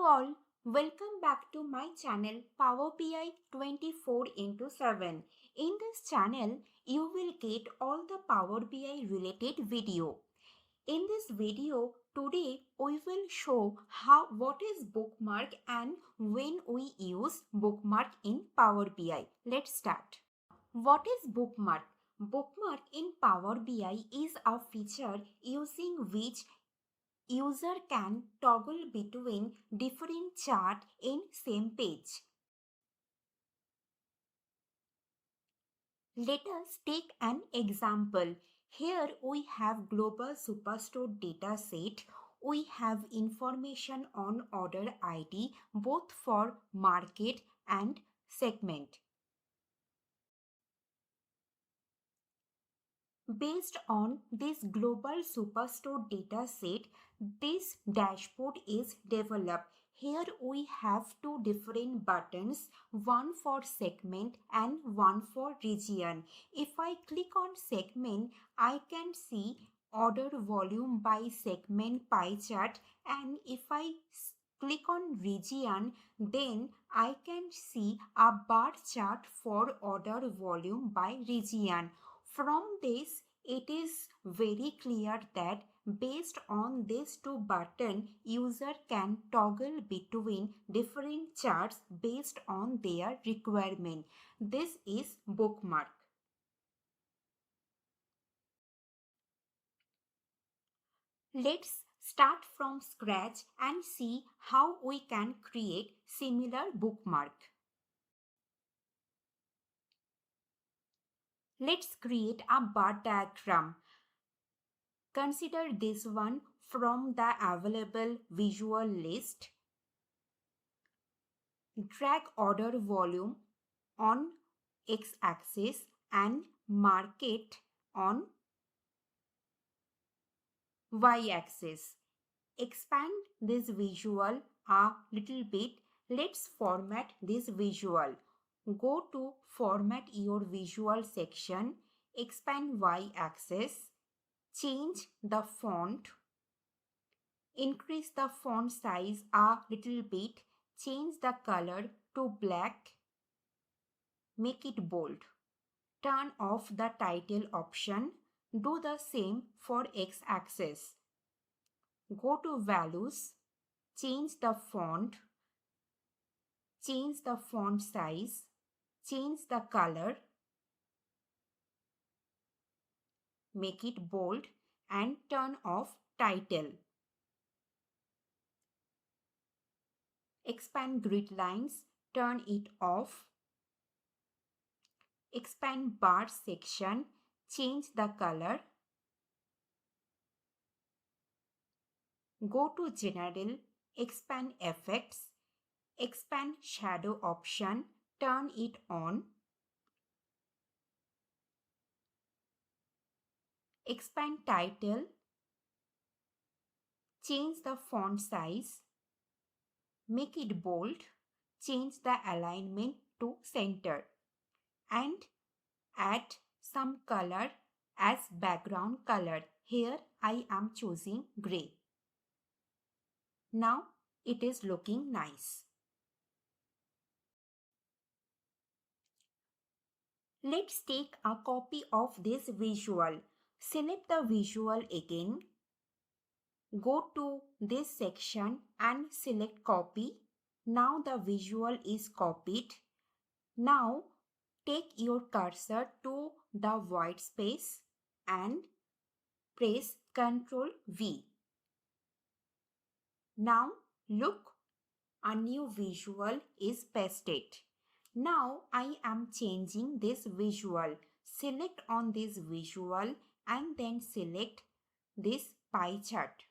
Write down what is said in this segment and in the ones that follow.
all, welcome back to my channel PowerBI 24/7. In this channel, you will get all the Power BI related video. In this video, today we will show what is bookmark and when we use bookmark in Power BI. Let's start. What is bookmark? Bookmark in Power BI is a feature using which user can toggle between different charts in same page. Let us take an example. Here we have global superstore data set. We have information on order ID both for market and segment. Based on this global superstore data set, this dashboard is developed. Here we have two different buttons, one for segment and one for region. If I click on segment, I can see order volume by segment pie chart, and if I click on region, then I can see a bar chart for order volume by region. From this, it is very clear that based on these two buttons, user can toggle between different charts based on their requirement. This is bookmark. Let's start from scratch and see how we can create similar bookmark. Let's create a bar diagram. Consider this one from the available visual list. Drag order volume on x-axis and mark it on y-axis. Expand this visual a little bit. Let's format this visual. Go to Format Your Visual section, expand y-axis, change the font, increase the font size a little bit, change the color to black, make it bold. Turn off the title option. Do the same for x-axis. Go to Values, change the font, change the font size, change the color, make it bold, and turn off title. Expand grid lines, turn it off. Expand bar section, change the color. Go to General, expand effects, expand shadow option, turn it on. Expand title, change the font size, make it bold, change the alignment to center, and add some color as background color. Here I am choosing gray. Now it is looking nice. Let's take a copy of this visual. Select the visual again. Go to this section and select copy. Now the visual is copied. Now take your cursor to the white space and press Ctrl V. Now look, a new visual is pasted. Now I am changing this visual. Select on this visual and then select this pie chart.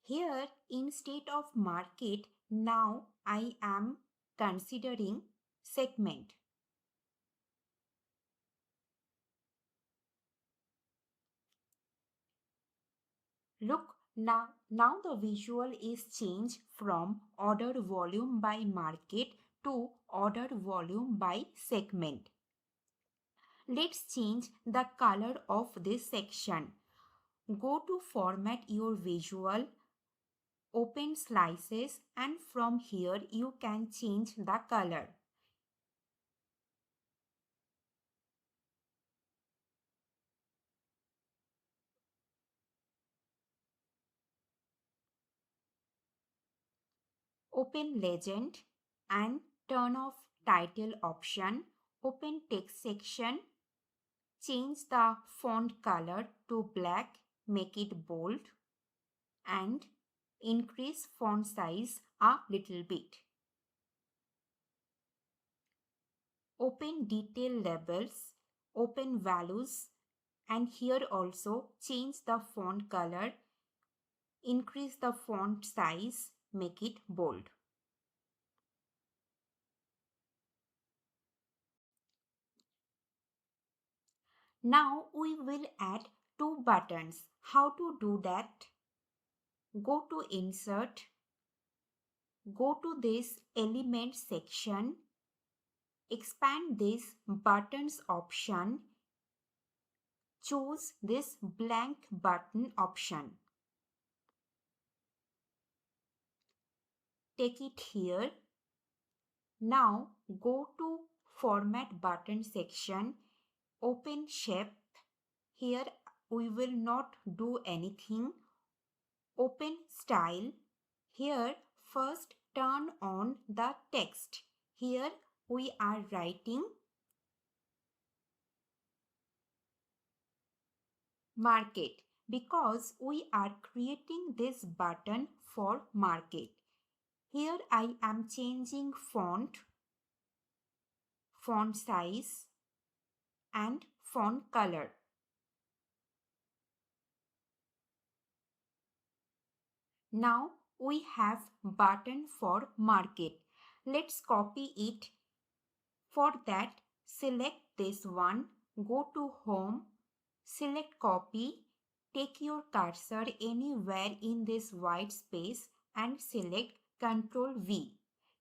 Here instead of market, now I am considering segment. Look, now the visual is changed from order volume by market to order volume by segment. Let's change the color of this section. Go to Format Your Visual, Open slices, and from here you can change the color. Open legend and turn off title option. Open text section. Change the font color to black, make it bold, and increase font size a little bit. Open detail labels, open values, and here also change the font color, increase the font size, make it bold. Now we will add two buttons. How to do that? Go to Insert, go to this Element section, expand this Buttons option, choose this Blank Button option. Take it here. Now go to Format Button section, open Shape. Here we will not do anything. Open Style. Here first turn on the text. Here we are writing Market because we are creating this button for market. Here I am changing font size and font color. Now we have button for market. Let's copy it. For that, select this one, go to home, select copy, take your cursor anywhere in this white space and select Ctrl V.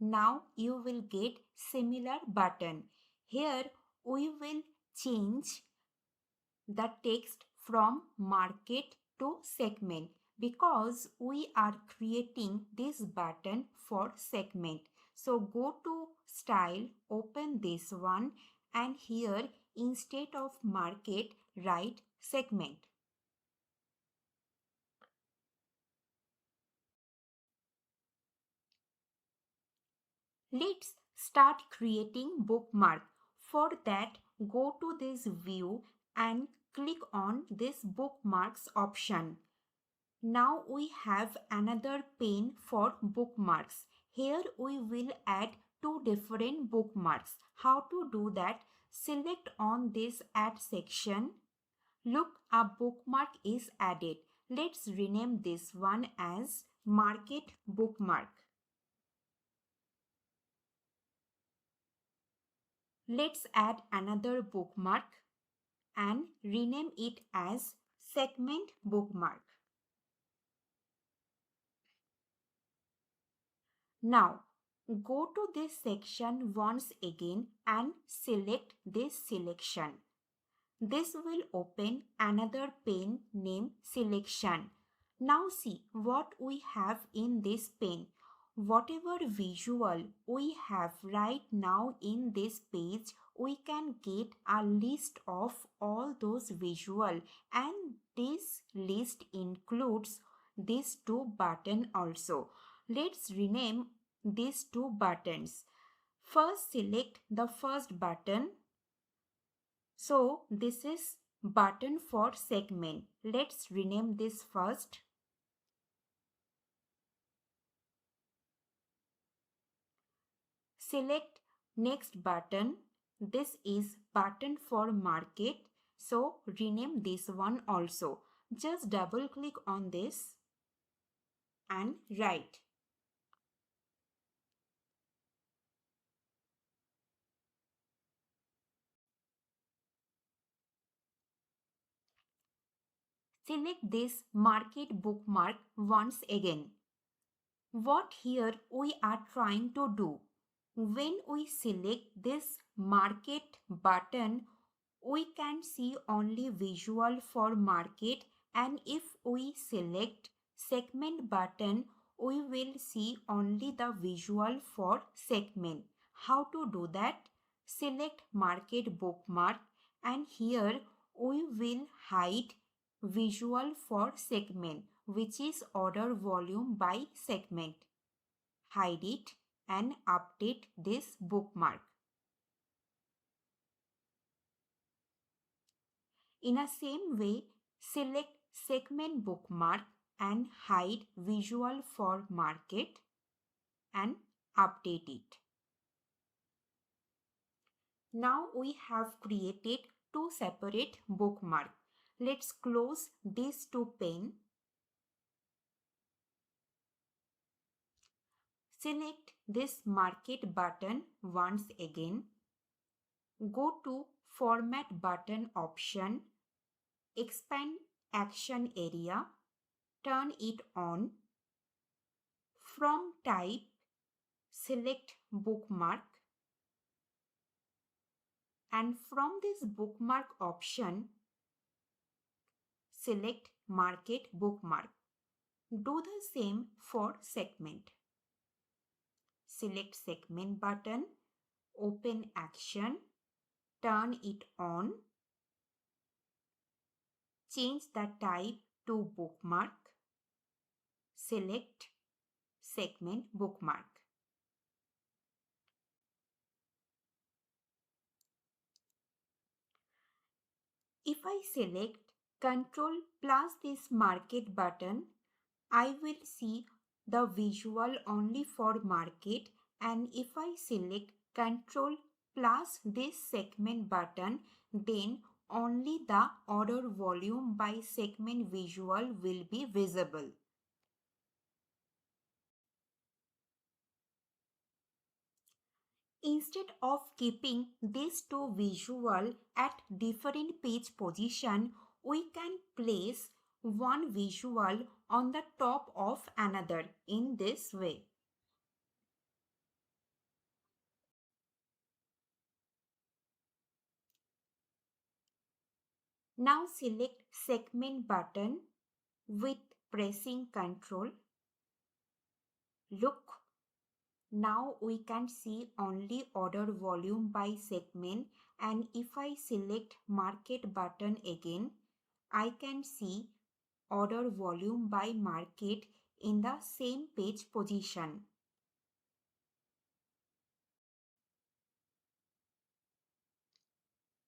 Now you will get similar button. Here we will change the text from market to segment because we are creating this button for segment. So go to style, open this one, and here instead of market write segment. Let's start creating bookmark. For that, go to this view and click on this bookmarks option. Now we have another pane for bookmarks. Here we will add two different bookmarks. How to do that? Select on this add section. Look, a bookmark is added. Let's rename this one as market bookmark. Let's add another bookmark and rename it as segment bookmark. Now, go to this section once again and select this selection. This will open another pane named Selection. Now see what we have in this pane. Whatever visual we have right now in this page, we can get a list of all those visual, and this list includes these two buttons also. Let's rename these two buttons. First select the first button. So this is button for segment. Let's rename this first. Select next button. This is button for market. So rename this one also. Just double click on this and write. Select this market bookmark once again. What here we are trying to do? When we select this market button, we can see only visual for market, and if we select segment button, we will see only the visual for segment. How to do that? Select Market Bookmark and here we will hide visual for segment, which is order volume by segment. Hide it and update this bookmark. In the same way, select segment bookmark and hide visual for market and update it. Now we have created two separate bookmarks. Let's close these two panes. Select this market button once again. Go to Format button option. Expand action area. Turn it on. From type, select bookmark. And from this bookmark option, select Market Bookmark. Do the same for segment. Select segment button, open action, turn it on, change the type to bookmark, select segment bookmark. If I select Ctrl plus this market button, I will see the visual only for market, and if I select Ctrl plus this segment button, then only the order volume by segment visual will be visible. Instead of keeping these two visual at different page position, we can place one visual on the top of another in this way. Now select segment button with pressing Ctrl. Look, now we can see only order volume by segment, and if I select market button again, I can see order volume by market in the same page position.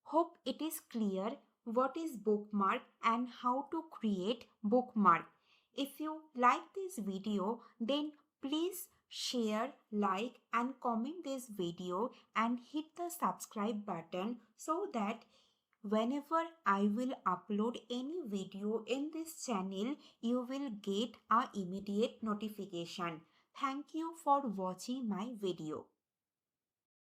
Hope it is clear what is bookmark and how to create bookmark. If you like this video, then please share, like and comment this video and hit the subscribe button so that whenever I will upload any video in this channel, you will get an immediate notification. Thank you for watching my video.